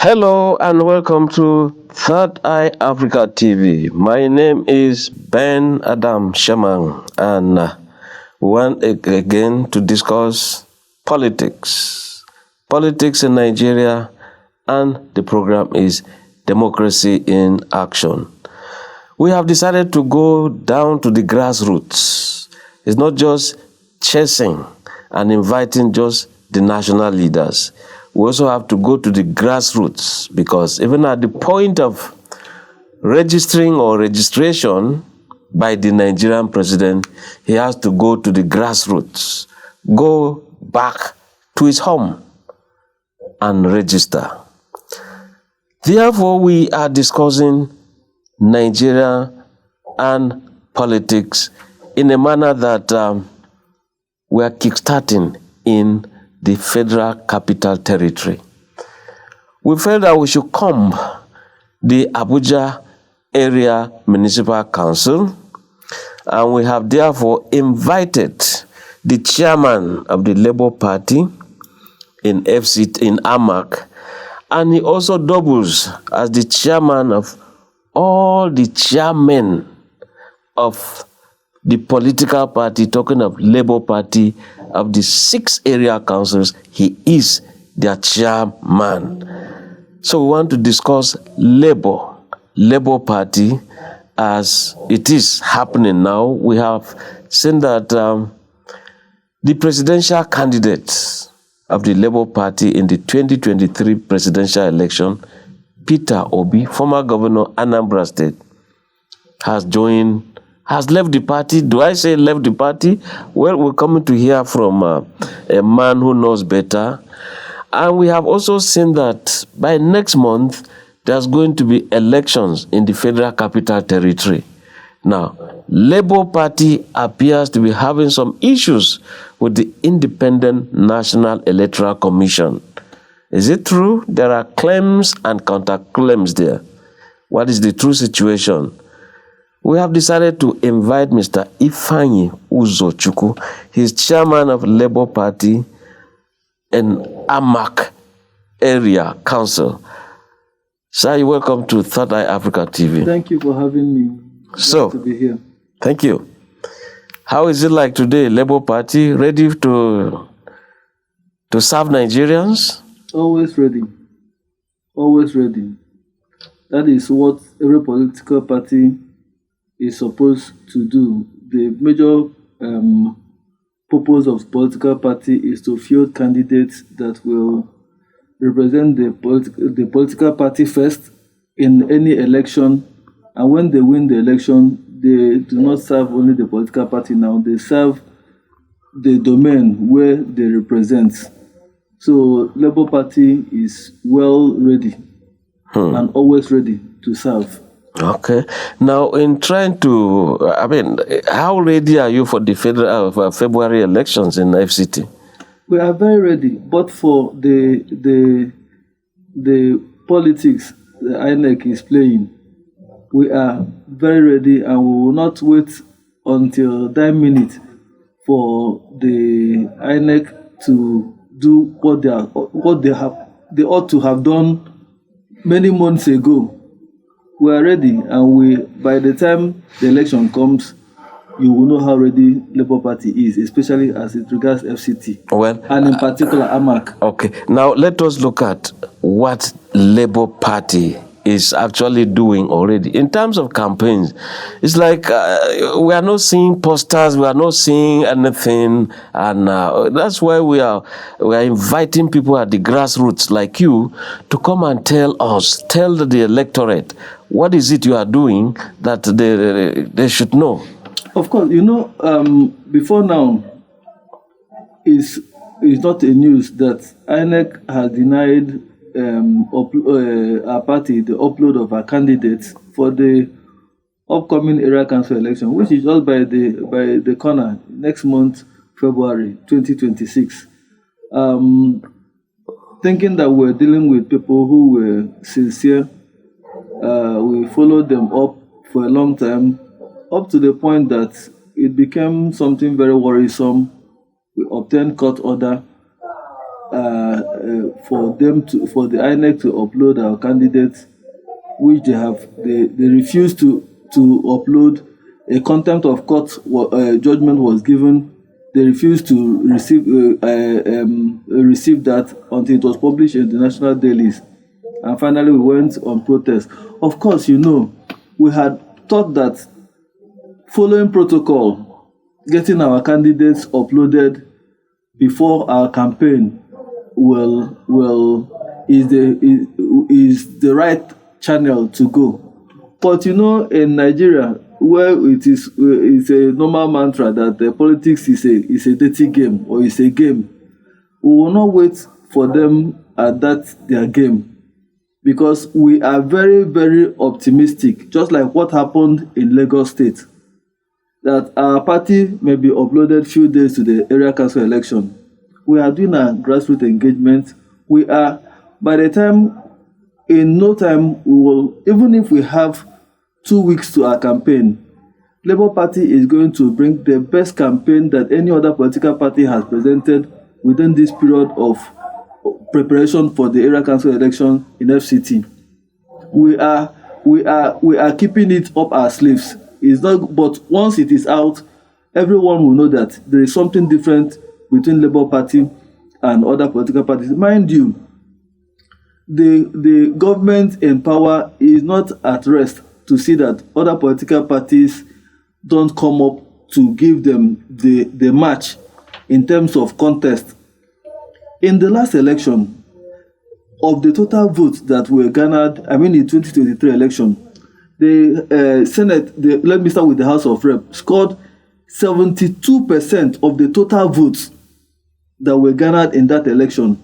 Hello and welcome to Third Eye Africa TV. My name is Ben Adam Shaman, and we want again to discuss politics in Nigeria, and the program is Democracy in Action. We have decided to go down to the grassroots. It's not just chasing and inviting just the national leaders. We also have to go to the grassroots, because even at the point of registering or registration by the Nigerian president, he has to go to the grassroots, go back to his home and register. Therefore, we are discussing Nigeria and politics in a manner that we are kickstarting in the Federal Capital Territory. We felt that we should comb the Abuja Area Municipal Council, and we have therefore invited the chairman of the Labour Party in Amac, and he also doubles as the chairman of all the chairmen of the political party, talking of Labour Party, of the 6 area councils. He is their chairman. So we want to discuss Labour Party as it is happening now. We have seen that the presidential candidates of the Labour Party in the 2023 presidential election, Peter Obi, former governor Anambra State, has left the party. Do I say left the party? Well, we're coming to hear from a man who knows better. And we have also seen that by next month, there's going to be elections in the Federal Capital Territory. Now, Labour Party appears to be having some issues with the Independent National Electoral Commission. Is it true? There are claims and counterclaims there. What is the true situation? We have decided to invite Mr. Ifeanyi Uzochukwu. He's chairman of Labour Party in Amac Area Council. Sir, you're welcome to Third Eye Africa TV. Thank you for having me. Glad to be here. Thank you. How is it like today? Labour Party ready to serve Nigerians? Always ready. Always ready. That is what every political party is supposed to do. The major purpose of political party is to field candidates that will represent the political party first in any election, and when they win the election, they do not serve only the political party now, they serve the domain where they represent. So Labour Party is well ready and always ready to serve. Okay. Now, in trying to, how ready are you for the February elections in FCT? We are very ready, but for the politics the INEC is playing, we are very ready, and we will not wait until that minute for the INEC to do what they ought to have done many months ago. We are ready, and by the time the election comes, you will know how ready Labour Party is, especially as it regards FCT. Well, and in particular Amac. Okay, now let us look at what Labour Party is actually doing already in terms of campaigns. It's like we are not seeing posters, we are not seeing anything, and that's why we are inviting people at the grassroots like you to come and tell the electorate, what is it you are doing that they should know. Of course, before now, it's not a news that INEC has denied our party the upload of our candidates for the upcoming area council election, which is just by the corner next month, February 2026. Thinking that we're dealing with people who were sincere, we followed them up for a long time, up to the point that it became something very worrisome. We obtained court order for the INEC to upload our candidates, which they refused to upload. A contempt of court judgment was given. They refused to receive that until it was published in the national dailies. And finally, we went on protest. Of course, we had thought that following protocol, getting our candidates uploaded before our campaign is the right channel to go. But in Nigeria, where it's a normal mantra that politics is a dirty game or is a game, we will not wait for them at their game, because we are very, very optimistic, just like what happened in Lagos State, that our party may be uploaded few days to the area council election. We are doing a grassroots engagement. By the time, in no time, we will, even if we have 2 weeks to our campaign, Labour Party is going to bring the best campaign that any other political party has presented within this period of preparation for the area council election in FCT. We are keeping it up our sleeves. It's not, but once it is out, everyone will know that there is something different between Labour Party and other political parties. Mind you, the government in power is not at rest to see that other political parties don't come up to give them the match in terms of contest. In the last election, of the total votes that were garnered, the 2023 election, the Senate, let me start with the House of Reps, scored 72% of the total votes that were garnered in that election.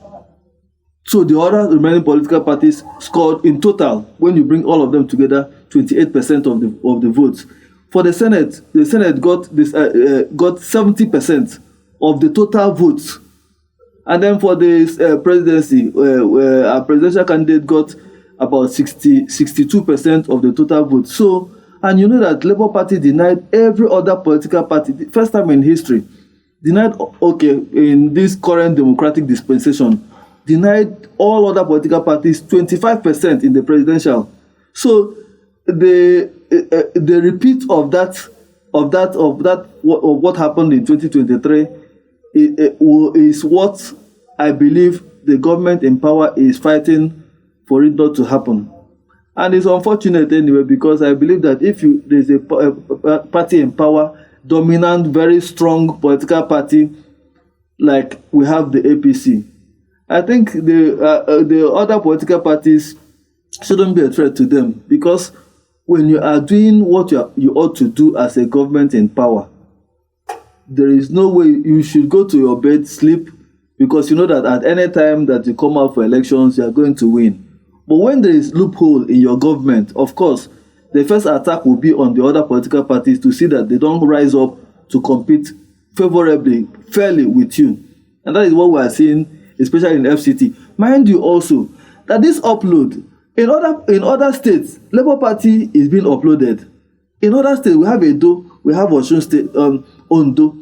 So the other remaining political parties scored in total, when you bring all of them together, 28% of the votes. For the Senate got 70% of the total votes. And then for the presidency, our presidential candidate got about 62% of the total votes. So, and that Labour Party denied every other political party, the first time in history, in this current democratic dispensation, denied all other political parties 25% in the presidential. So the repeat of what happened in 2023 is what I believe the government in power is fighting for it not to happen. And it's unfortunate anyway, because I believe that if there's a party in power, dominant, very strong political party, like we have the APC, I think the other political parties shouldn't be a threat to them, because when you are doing what you ought to do as a government in power, there is no way you should go to your bed, sleep, because you know that at any time that you come out for elections, you are going to win. But when there is loophole in your government, of course, the first attack will be on the other political parties to see that they don't rise up to compete fairly with you. And that is what we are seeing, especially in FCT. Mind you also that this upload, in other states, Labour Party is being uploaded. In other states, we have Edo, we have Osun State, Ondo,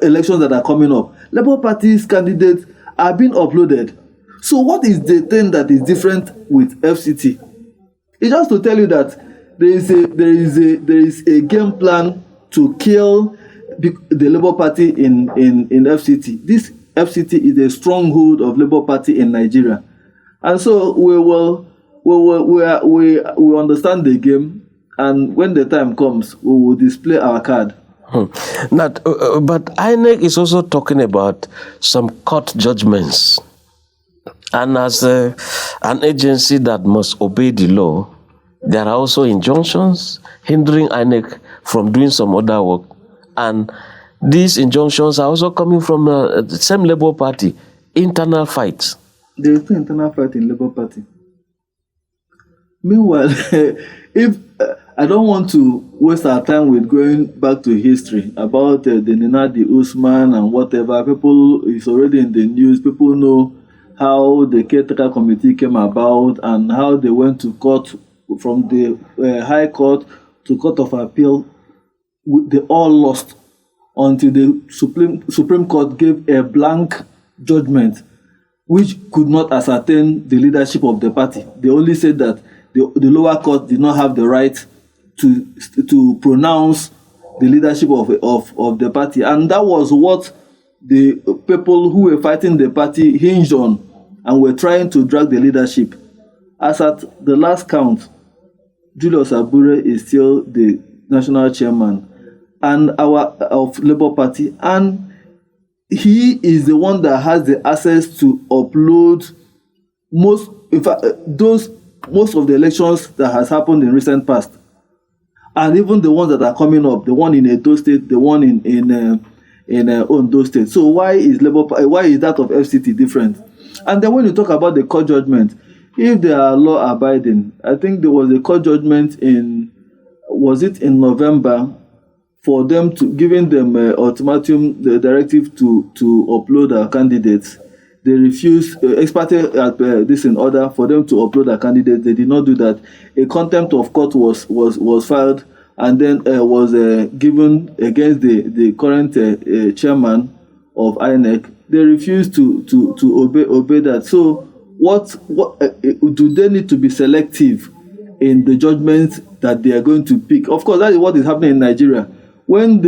elections that are coming up. Labour Party's candidates are being uploaded. So what is the thing that is different with FCT? It's just to tell you that there is a game plan to kill the Labour Party in FCT. This FCT is a stronghold of Labour Party in Nigeria, and so we understand the game, and when the time comes, we will display our card. But INEC is also talking about some court judgments. And as an agency that must obey the law, there are also injunctions hindering INEC from doing some other work. And these injunctions are also coming from the same Labour Party, internal fights. There is no internal fight in Labour Party. Meanwhile, if I don't want to waste our time with going back to history about the Nenadi Usman and whatever. People is already in the news. People know how the caretaker committee came about and how they went to court, from the High Court to Court of Appeal. They all lost until the Supreme Court gave a blank judgment which could not ascertain the leadership of the party. They only said that the lower court did not have the right to pronounce the leadership of the party. And that was what the people who were fighting the party hinged on and were trying to drag the leadership. As at the last count, Julius Abure is still the national chairman of Labour Party, and he is the one that has the access to upload most of the elections that has happened in recent past, and even the ones that are coming up, the one in Edo State, the one in Ondo State. So why is that of FCT different? And then when you talk about the court judgment, if they are law abiding, I think there was a court judgment in November, for them to giving them ultimatum, the directive to upload our candidates. They refused, expected this in order for them to upload their candidates. They did not do that. A contempt of court was filed and then was given against the current chairman of INEC. They refused to obey that. So what do they need to be selective in the judgments that they are going to pick? Of course, that is what is happening in Nigeria. When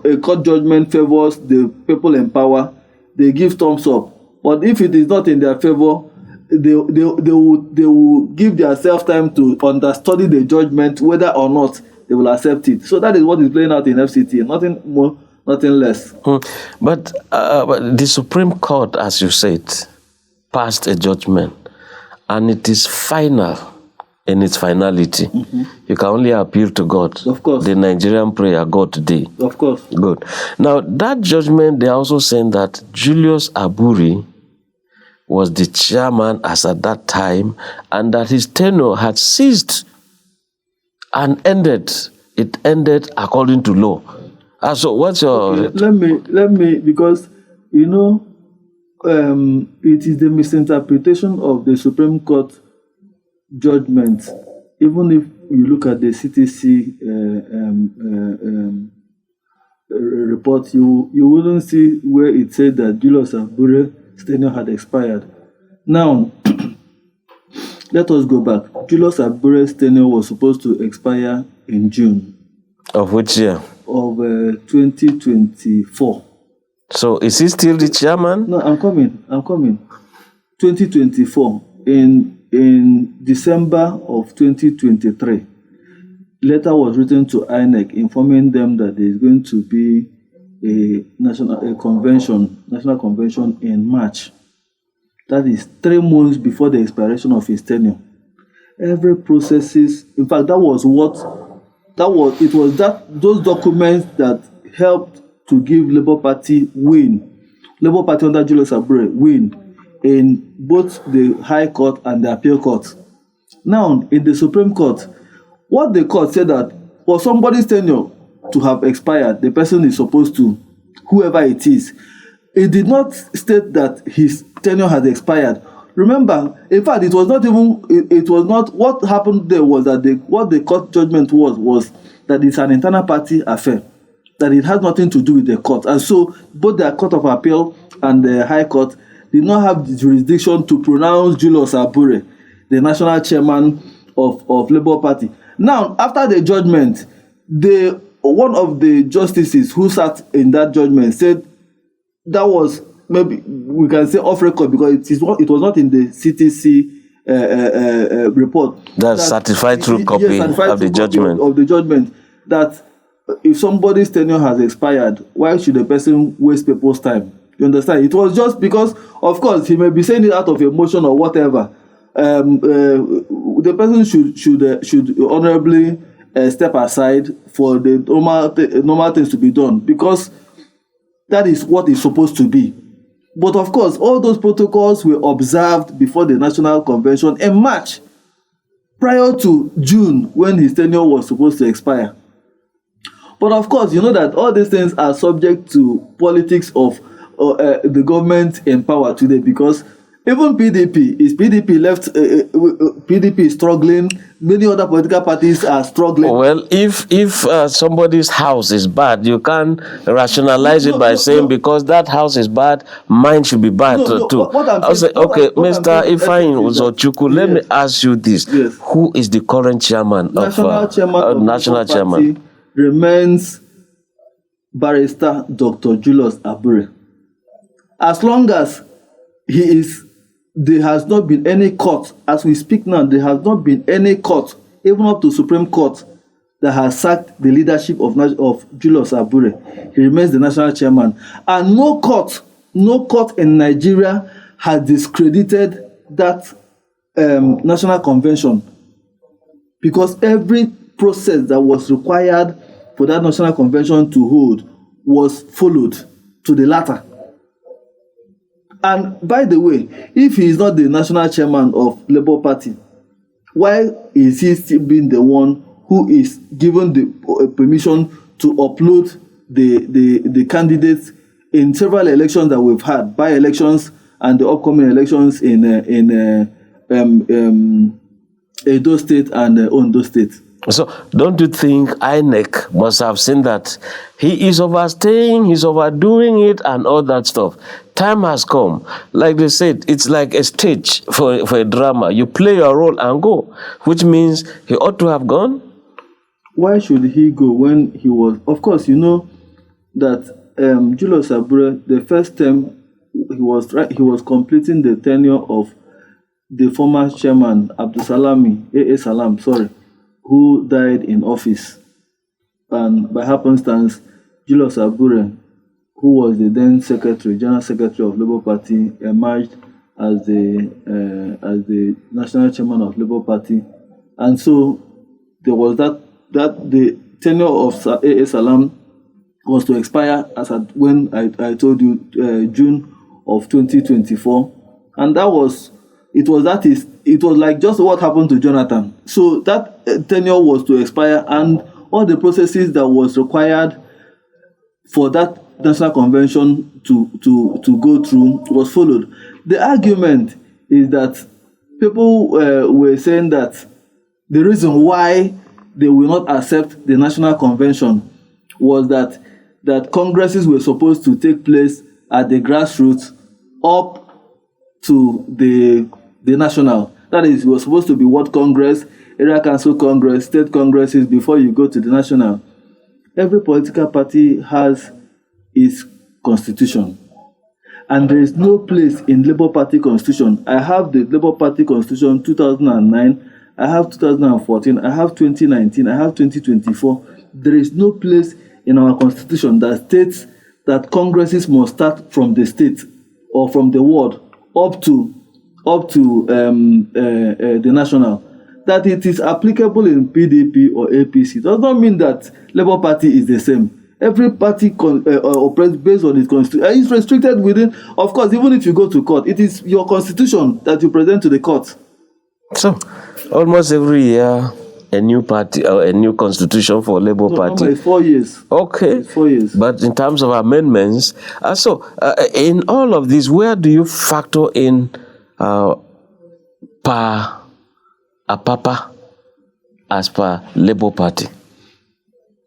a court judgment favors the people in power, they give thumbs up. But if it is not in their favor, they will give themselves time to understudy the judgment, whether or not they will accept it. So that is what is playing out in FCT, nothing more, nothing less. But the Supreme Court, as you said, passed a judgment, and it is final in its finality. Mm-hmm. You can only appeal to God. Of course. The Nigerian prayer, God today. Of course. Good. Now, that judgment, they are also saying that Julius Abure was the chairman as at that time, and that his tenure had ceased and ended. It ended according to law. So what's your... Okay, let me, because, it is the misinterpretation of the Supreme Court judgment. Even if you look at the CTC report, you wouldn't see where it said that Julius Abure's tenure had expired. Now, let us go back. Julius Abure's tenure was supposed to expire in June. Of which year? Of 2024. So is he still the chairman? No, I'm coming. 2024. In December of 2023, letter was written to INEC informing them that there is going to be a national convention in March. That is 3 months before the expiration of his tenure. Every processes, in fact, those documents that helped to give Labour Party under Julius Abure win in both the High Court and the Appeal Court. Now, in the Supreme Court, what the court said that for somebody's tenure to have expired, the person is supposed to, whoever it is, it did not state that his tenure has expired. Remember, in fact, what happened there was that what the court judgment was that it's an internal party affair, that it has nothing to do with the court. And so both the Court of Appeal and the High Court did not have the jurisdiction to pronounce Julius Abure the national chairman of Labour Party. Now, after the judgment, one of the justices who sat in that judgment said that was, maybe we can say off record, because it was not in the CTC report. That's certified true copy of the judgment. That if somebody's tenure has expired, why should the person waste people's time? You understand? It was just because, of course, he may be saying it out of emotion or whatever. The person should honorably step aside for the normal things to be done, because that is what is supposed to be. But of course, all those protocols were observed before the National Convention in March, prior to June, when his tenure was supposed to expire. But of course, you know that all these things are subject to politics of the government in power today, because Even PDP left. PDP is struggling. Many other political parties are struggling. Well, if somebody's house is bad, you can't rationalize it by saying because that house is bad, mine should be bad too. What I'm I'll say, saying, okay, what I'm Mr. saying Ifeanyi is that- Uzochukwu, let me yes, ask you this: yes. Who is the current chairman National chairman of of national Labour chairman? Party remains Barrister Dr. Julius Abure. As long as he is, there has not been any court, as we speak now, there has not been any court, even up to Supreme Court, that has sacked the leadership of Julius Abure. He remains the national chairman. And no court in Nigeria has discredited that national convention, because every process that was required for that national convention to hold was followed to the latter. And by the way, if he is not the national chairman of Labour Party, why is he still being the one who is given the permission to upload the candidates in several elections that we've had, by-elections and the upcoming elections in Edo State and Ondo State? So, don't you think INEC must have seen that he is overstaying, he's overdoing it, and all that stuff? Time has come. Like they said, it's like a stage for a drama. You play your role and go, which means he ought to have gone. Why should he go when he was? Of course, you know that Julius Abure, the first term, he was completing the tenure of the former chairman Abdusalami A.A. Salam, who died in office. And by happenstance, Julius Abure, who was the then general secretary of Labour Party, emerged as the national chairman of Labour Party. And so there was that the tenure of A.A. Salam was to expire when I told you June of 2024, and it was like just what happened to Jonathan. So that tenure was to expire, and all the processes that was required for that national convention to go through was followed. The argument is that people were saying that the reason why they will not accept the national convention was that congresses were supposed to take place at the grassroots up to the national. That is, it was supposed to be World Congress, Area Council Congress, state congresses before you go to the national. Every political party has its constitution, and there is no place in Labour Party constitution. I have the Labour Party constitution 2009, I have 2014, I have 2019, I have 2024. There is no place in our constitution that states that congresses must start from the state or from the ward up to the national. That it is applicable in PDP or APC does not mean that Labour Party is the same. Every party operates based on its constitution. It's restricted within, of course, even if you go to court, it is your constitution that you present to the court. So, almost every year, a new party or a new constitution for Labour Party. It's 4 years. Okay. It's 4 years. But in terms of amendments, in all of this, where do you factor in Apapa as per Labour Party?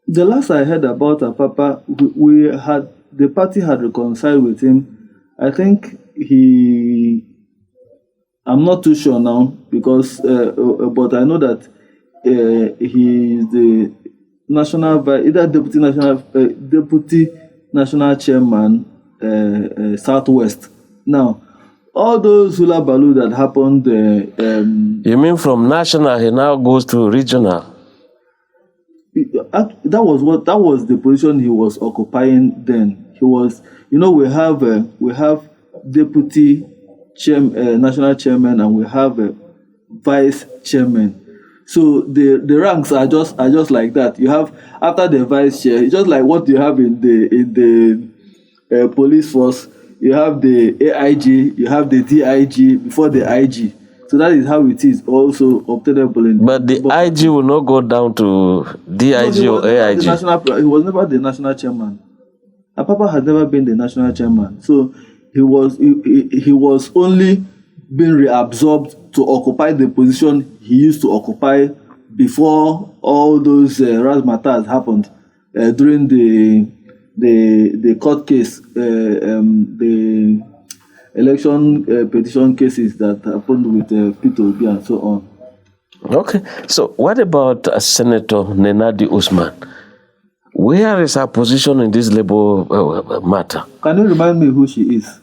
The last I heard about Apapa, the party had reconciled with him. I think I'm not too sure now because, but I know that he is the deputy national chairman, Southwest. Now, all those hula baloo that happened. You mean from national, he now goes to regional? That was the position he was occupying then. He was, we have deputy national chairman, and we have a vice chairman. So the ranks are just like that. You have, after the vice chair, it's just like what you have in the police force. You have the AIG, you have the DIG before the IG. So that is how it is also obtainable in. But the IG will not go down to DIG or AIG. He was never the national chairman. Apapa has never been the national chairman. So he was only being reabsorbed to occupy the position he used to occupy before all those razzmatazz happened during the court case, the election petition cases that happened with Peter Obi and so on. Okay, so what about Senator Nenadi Usman? Where is her position in this labor matter? Can you remind me who she is?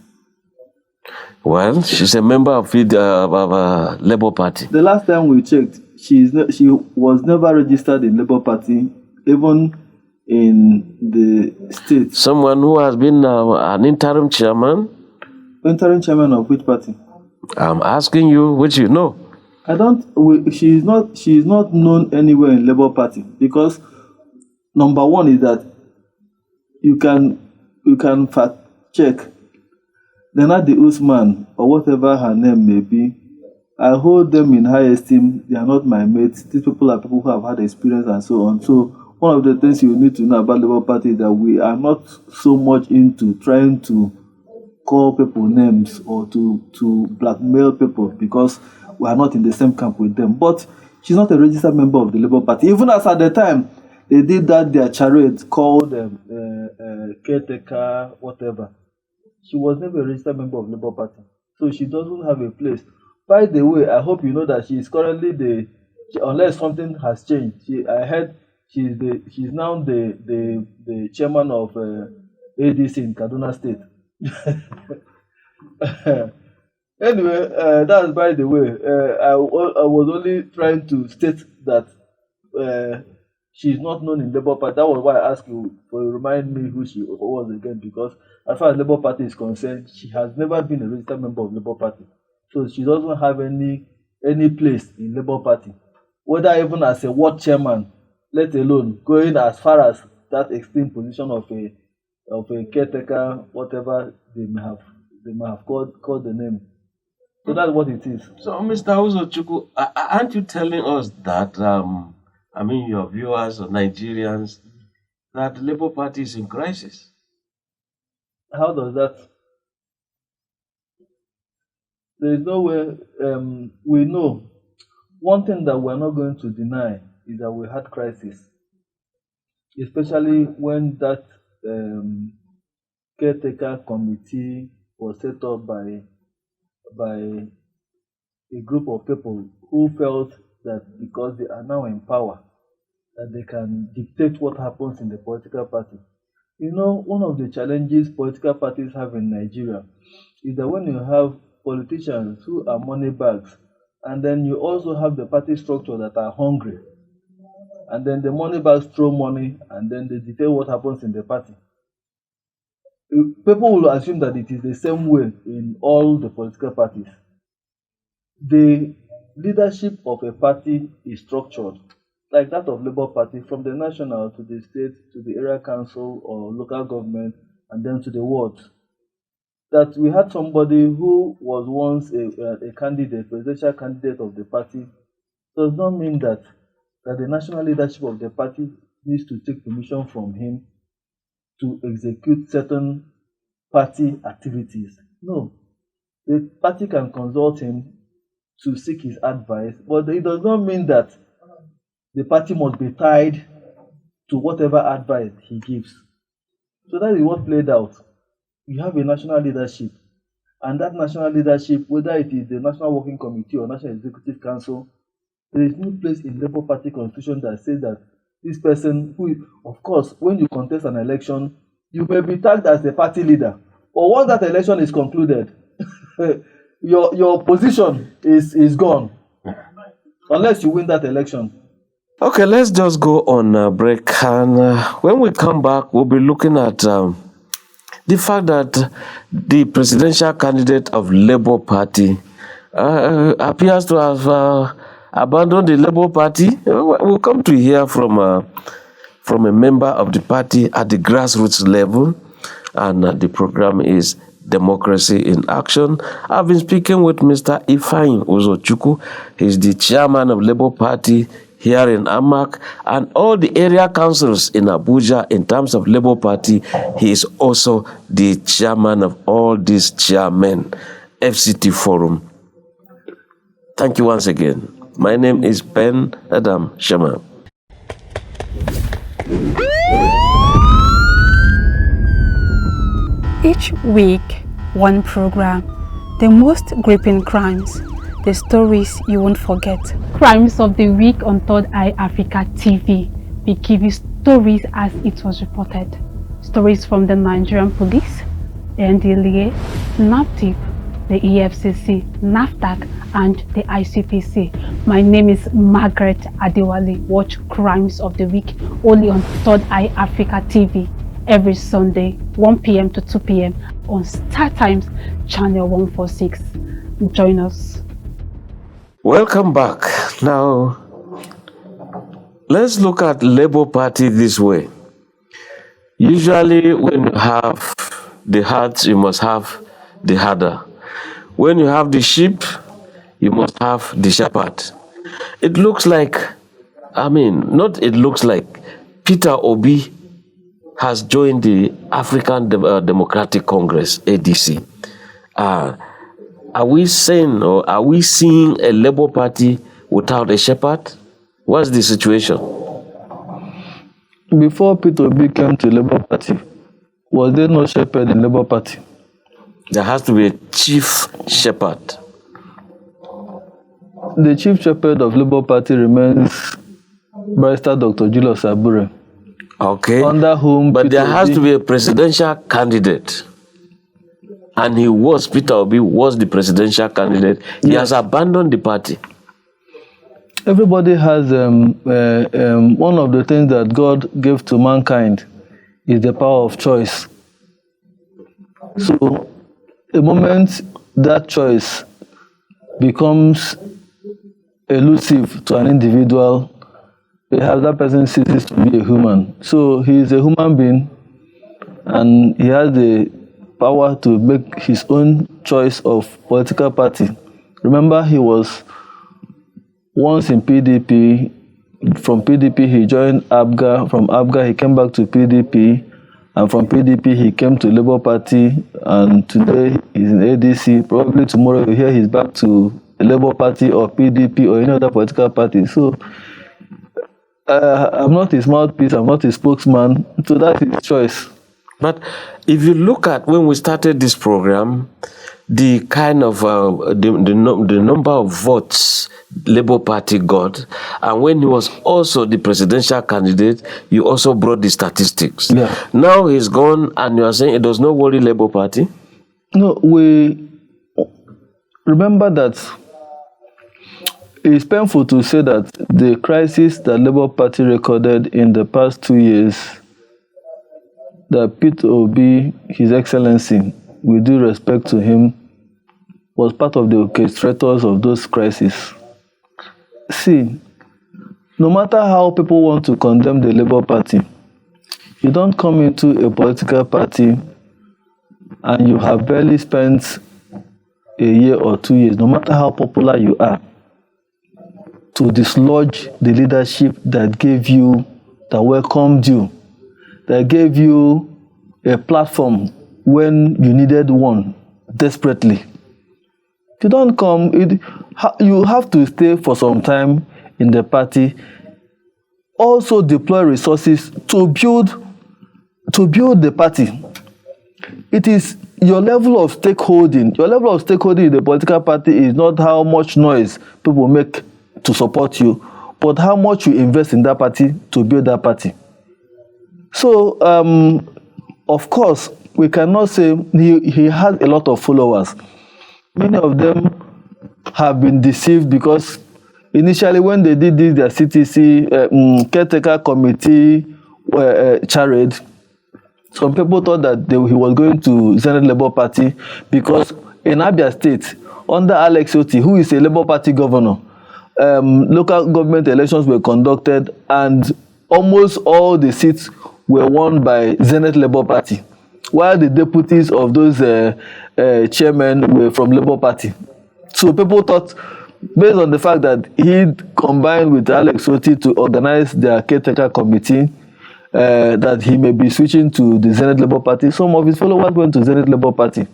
Well, she's a member of the Labour Party. The last time we checked, she was never registered in Labour Party, even in the state. Someone who has been an interim chairman? Interim chairman of which party? I'm asking you, which you know. She is not known anywhere in Labour Party, because number one is that you can fact check Nenadi Usman, or whatever her name may be. I hold them in high esteem. They are not my mates. These people are people who have had experience and so on. So one of the things you need to know about Labour Party is that we are not so much into trying to call people names or to blackmail people, because we are not in the same camp with them. But she's not a registered member of the Labour Party. Even as at the time they did their charade called caretaker, whatever. She was never a registered member of Labour Party, so she doesn't have a place. By the way, I hope you know that she is currently unless something has changed. I heard she's now the chairman of ADC in Kaduna State. Anyway, that's by the way. I was only trying to state that she's not known in Labour Party. That was why I asked you to remind me who she was again, because as far as Labour Party is concerned, she has never been a registered member of Labour Party. So she doesn't have any place in Labour Party, whether even as a ward chairman, let alone going as far as that extreme position of a caretaker, whatever they may have called the name. So that's what it is. So, Mr. Uzochukwu, aren't you telling us that, your viewers or Nigerians, that the Labour Party is in crisis? How does that? There is no way. We know one thing that we're not going to deny is that we had crisis, especially when that caretaker committee was set up by a group of people who felt that because they are now in power, that they can dictate what happens in the political party. You know, one of the challenges political parties have in Nigeria is that when you have politicians who are money bags, and then you also have the party structure that are hungry, and then the money bags throw money, and then they dictate what happens in the party. People will assume that it is the same way in all the political parties. The leadership of a party is structured like that of Labour Party, from the national to the state to the area council or local government, and then to the wards. That we had somebody who was once a candidate, presidential candidate of the party, does not mean that the national leadership of the party needs to take permission from him to execute certain party activities. No. The party can consult him to seek his advice, but it does not mean that the party must be tied to whatever advice he gives. So that is what played out. You have a national leadership, and that national leadership, whether it is the National Working Committee or National Executive Council, there is no place in Labour Party constitution that says that this person, of course, when you contest an election, you may be tagged as the party leader. But once that election is concluded, your position is gone, unless you win that election. Okay, let's just go on a break. And when we come back, we'll be looking at the fact that the presidential candidate of Labour Party appears to have abandoned the Labour Party. We'll come to hear from a member of the party at the grassroots level, and the program is Democracy in Action. I've been speaking with Mr. Ifeanyi Uzochukwu. He's the chairman of Labour Party here in Amac, and all the area councils in Abuja in terms of Labour Party. He is also the chairman of all these chairmen, FCT Forum. Thank you once again. My name is Ben Adam Shama. Each week, one program. The most gripping crimes, the stories you won't forget. Crimes of the week on Third Eye Africa TV. We give you stories as it was reported. Stories from the Nigerian police, NDLEA, NAPTIP, the EFCC, NAFDAC, and the ICPC. My name is Margaret Adewale. Watch Crimes of the Week only on Third Eye Africa TV every Sunday, 1 p.m. to 2 p.m. on Star Times Channel 146. Join us. Welcome back. Now, let's look at Labour Party this way. Usually, when you have the herd, you must have the herder. When you have the sheep, you must have the shepherd. It looks like, Peter Obi has joined the African Democratic Congress, ADC. Are we seeing a Labour Party without a shepherd? What's the situation? Before Peter Obi came to Labour Party, was there no shepherd in Labour Party? There has to be a chief shepherd. The chief shepherd of Labour Party remains Barrister Dr. Julius Abure. Okay. Under whom but Peter there has Obi, to be a presidential candidate. And Peter Obi was the presidential candidate. He has abandoned the party. Everybody has one of the things that God gave to mankind is the power of choice. So, the moment that choice becomes elusive to an individual, perhaps that person ceases to be a human. So, he is a human being, and he has the power to make his own choice of political party. Remember, he was once in PDP. From PDP, he joined ABGA. From ABGA, he came back to PDP. And from PDP, he came to Labour Party. And today, he's in ADC. Probably tomorrow, you hear he's back to the Labour Party or PDP or any other political party. So, I'm not his mouthpiece. I'm not his spokesman. So that's his choice. But if you look at when we started this program, the kind of the number of votes Labour Party got, and when he was also the presidential candidate, you also brought the statistics. Yeah. Now he's gone, and you are saying it does not worry Labour Party? No, we remember that it's painful to say that the crisis that Labour Party recorded in the past 2 years, that Peter Obi, His Excellency, with due respect to him, was part of the orchestrators of those crises. See, no matter how people want to condemn the Labour Party, you don't come into a political party and you have barely spent a year or 2 years, no matter how popular you are, to dislodge the leadership that gave you, that welcomed you, that gave you a platform when you needed one desperately. You don't come, you have to stay for some time in the party, also deploy resources to build the party. It is your level of stakeholding. Your level of stakeholding in the political party is not how much noise people make to support you, but how much you invest in that party to build that party. So, of course, we cannot say he has a lot of followers. Many of them have been deceived because initially when they did this, their CTC caretaker committee charade, some people thought that he was going to Zenith Labour Party because in Abia State, under Alex Oti, who is a Labour Party governor, local government elections were conducted and almost all the seats were won by Zenith Labour Party, while the deputies of those chairmen were from Labour Party. So people thought, based on the fact that he combined with Alex Oti to organize their caretaker committee, that he may be switching to the Zenith Labour Party. Some of his followers went to Zenith Labour Party.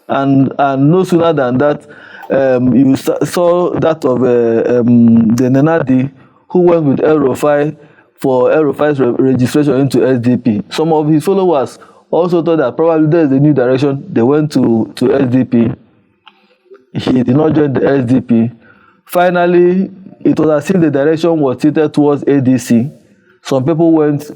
And no sooner than that, You saw that of the Nenadi, who went with El Rufai for El Rufai's registration into SDP. Some of his followers also thought that probably there is a new direction. They went to SDP. He did not join the SDP. Finally, it was as if the direction was tilted towards ADC. Some people went.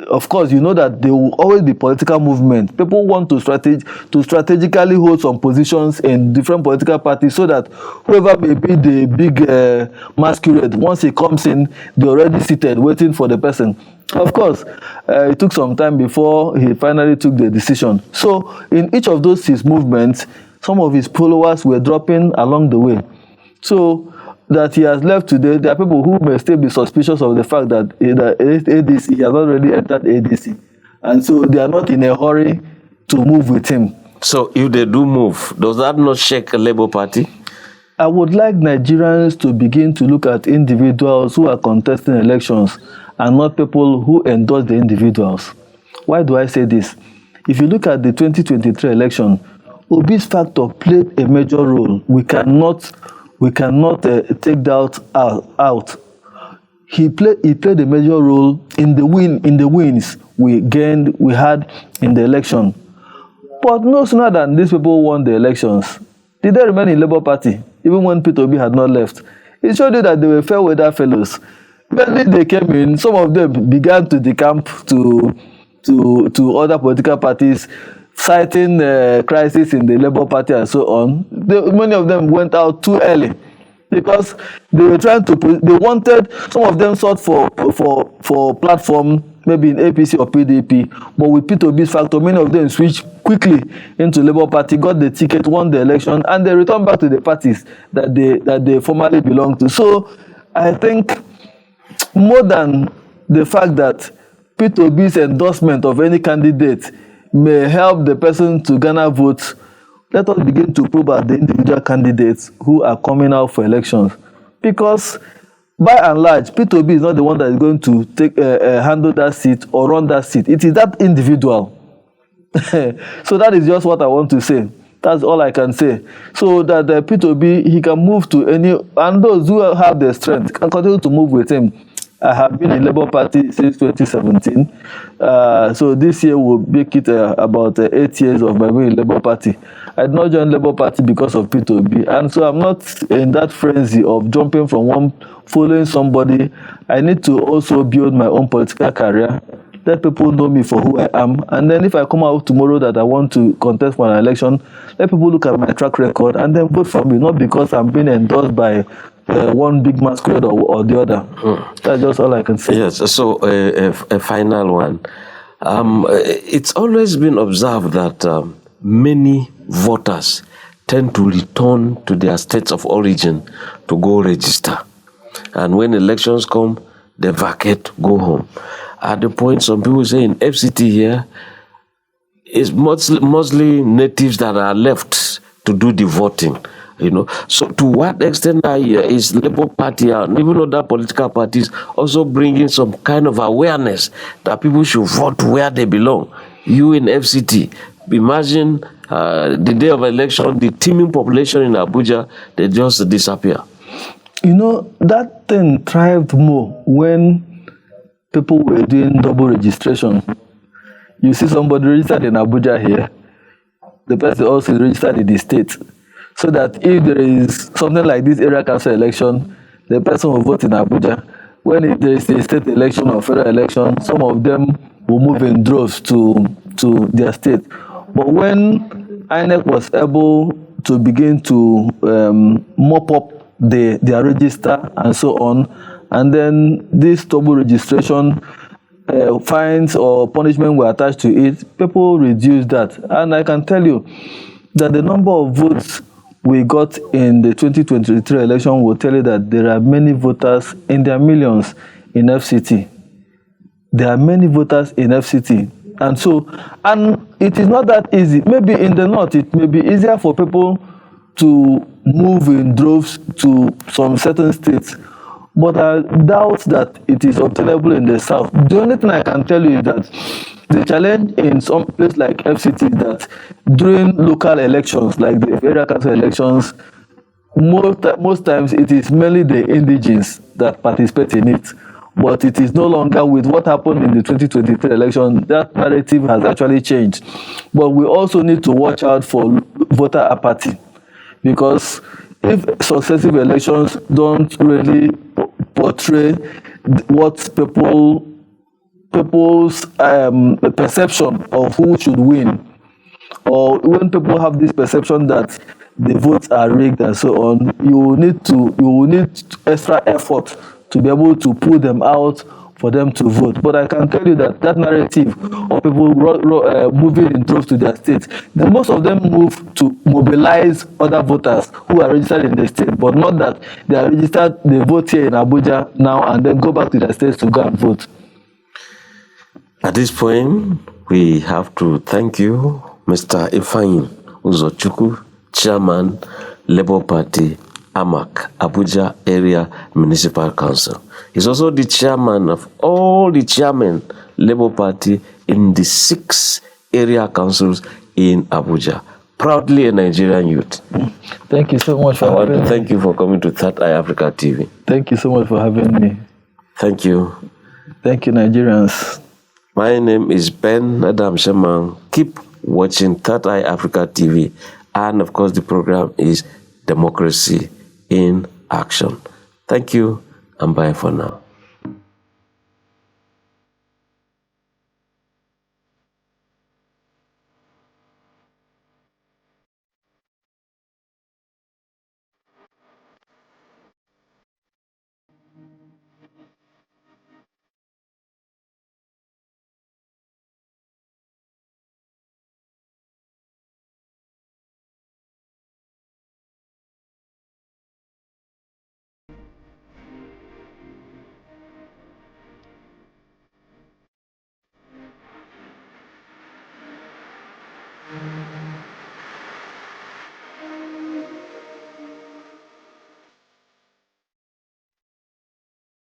Of course, you know that there will always be political movement. People want to strategically hold some positions in different political parties so that whoever may be the big masquerade, once he comes in, they're already seated waiting for the person. Of course, it took some time before he finally took the decision. So in each of those his movements, some of his followers were dropping along the way. So that he has left today, there are people who may still be suspicious of the fact that ADC, he has already entered ADC. And so they are not in a hurry to move with him. So if they do move, does that not shake a Labour Party? I would like Nigerians to begin to look at individuals who are contesting elections and not people who endorse the individuals. Why do I say this? If you look at the 2023 election, Obi's factor played a major role. We cannot take that out. He played a major role in the wins we had in the election. But no sooner than these people won the elections, did they remain in Labour Party, even when Peter Obi had not left? It showed you that they were fair weather fellows. When they came in, some of them began to decamp to other political parties, citing crisis in the Labour Party and so on. Many of them went out too early because they were trying to. They wanted. Some of them sought for platform, maybe in APC or PDP. But with Peter Obi's factor, many of them switched quickly into Labour Party, got the ticket, won the election, and they returned back to the parties that they formerly belonged to. So I think more than the fact that Peter Obi's endorsement of any candidate may help the person to garner votes, let us begin to probe at the individual candidates who are coming out for elections. Because by and large, Peter Obi is not the one that is going to handle that seat or run that seat. It is that individual. So that is just what I want to say. That's all I can say. So that Peter Obi, he can move to any, and those who have the strength can continue to move with him. I have been in Labour Party since 2017. So this year will make it about 8 years of my being in Labour Party. I did not join Labour Party because of Peter Obi. And so I'm not in that frenzy of jumping from one, following somebody. I need to also build my own political career. Let people know me for who I am. And then if I come out tomorrow that I want to contest for an election, let people look at my track record and then vote for me, not because I'm being endorsed by one big masquerade or the other. That's just all I can say. Yes, so a final one. It's always been observed that many voters tend to return to their states of origin to go register. And when elections come, they vacate, go home. At the point, some people say in FCT here, it's mostly natives that are left to do the voting. So to what extent is Labour Party and even other political parties also bringing some kind of awareness that people should vote where they belong? You in FCT, imagine the day of election, the teeming population in Abuja, they just disappear. That thing thrived more when people were doing double registration. You see somebody registered in Abuja here, the person also registered in the state. So that if there is something like this area council election, the person will vote in Abuja. When there is a state election or federal election, some of them will move in droves to their state. But when INEC was able to begin to mop up their register and so on, and then this double registration fines or punishment were attached to it, people reduced that. And I can tell you that the number of votes we got in the 2023 election will tell you that there are many voters in their millions in FCT. There are many voters in FCT. And it is not that easy. Maybe in the north, it may be easier for people to move in droves to some certain states. But I doubt that it is obtainable in the south. The only thing I can tell you is that the challenge in some place like FCT is that during local elections, like the area council elections, most times it is mainly the indigenes that participate in it. But it is no longer. With what happened in the 2023 election, that narrative has actually changed. But we also need to watch out for voter apathy, because if successive elections don't really portray what people's perception of who should win, or when people have this perception that the votes are rigged and so on, you will need extra effort to be able to pull them out for them to vote. But I can tell you that narrative of people moving in droves to their states, most of them move to mobilize other voters who are registered in the state, but not that they are registered, they vote here in Abuja now and then go back to their states to go and vote. At this point, we have to thank you, Mr. Ifeanyi Uzochukwu, Chairman, Labour Party, Amac, Abuja Area Municipal Council. He's also the chairman of all the chairmen Labour Party in the 6 area councils in Abuja. Proudly a Nigerian youth. Thank you so much for having me. Thank you for coming to Third Eye Africa TV. Thank you so much for having me. Thank you. Thank you, Nigerians. My name is Ben Adam Shaman. Keep watching Third Eye Africa TV. And of course, the program is Democracy in Action. Thank you and bye for now.